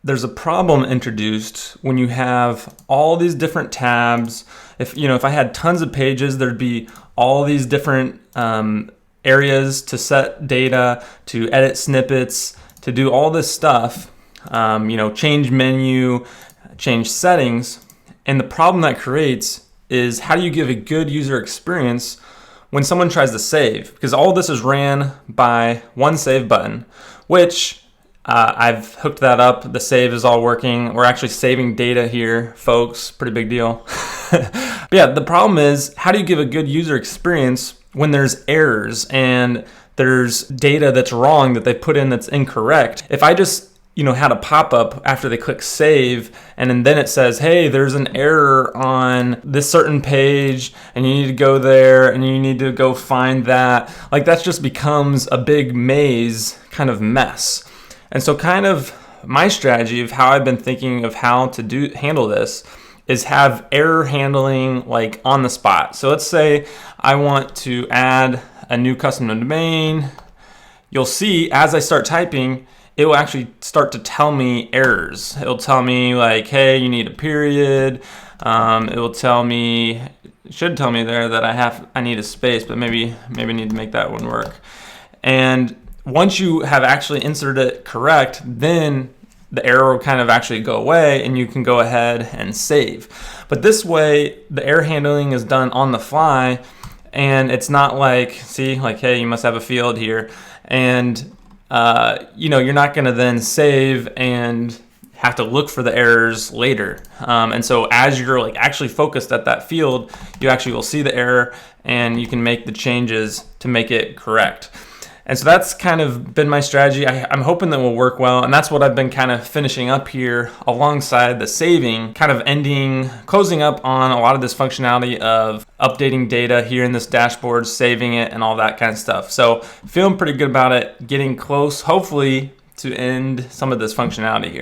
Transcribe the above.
there's a problem introduced when you have all these different tabs. If I had tons of pages, there'd be all these different areas to set data, to edit snippets, to do all this stuff, change menu, change settings. And the problem that creates is, how do you give a good user experience when someone tries to save? Because all this is ran by one save button, which I've hooked that up. The save is all working. We're actually saving data here, folks. Pretty big deal. But yeah, the problem is, how do you give a good user experience when there's errors and there's data that's wrong that they put in that's incorrect? If I just had a pop-up after they click save, and then it says, hey, there's an error on this certain page, and you need to go there, and you need to go find that. Like, that just becomes a big maze kind of mess. And so kind of my strategy of how I've been thinking of how to handle this is have error handling like on the spot. So let's say I want to add a new custom domain. You'll see as I start typing, it will actually start to tell me errors. It'll tell me like, hey, you need a period. It should tell me there that I need a space, but maybe I need to make that one work. And once you have actually inserted it correct, then the error will kind of actually go away and you can go ahead and save. But this way, the error handling is done on the fly, and it's not like, hey, you must have a field here. And you're not going to then save and have to look for the errors later. And so as you're like actually focused at that field, you actually will see the error and you can make the changes to make it correct. And so that's kind of been my strategy. I'm hoping that will work well. And that's what I've been kind of finishing up here alongside the saving, kind of closing up on a lot of this functionality of updating data here in this dashboard, saving it, and all that kind of stuff. So feeling pretty good about it, getting close, hopefully, to end some of this functionality here.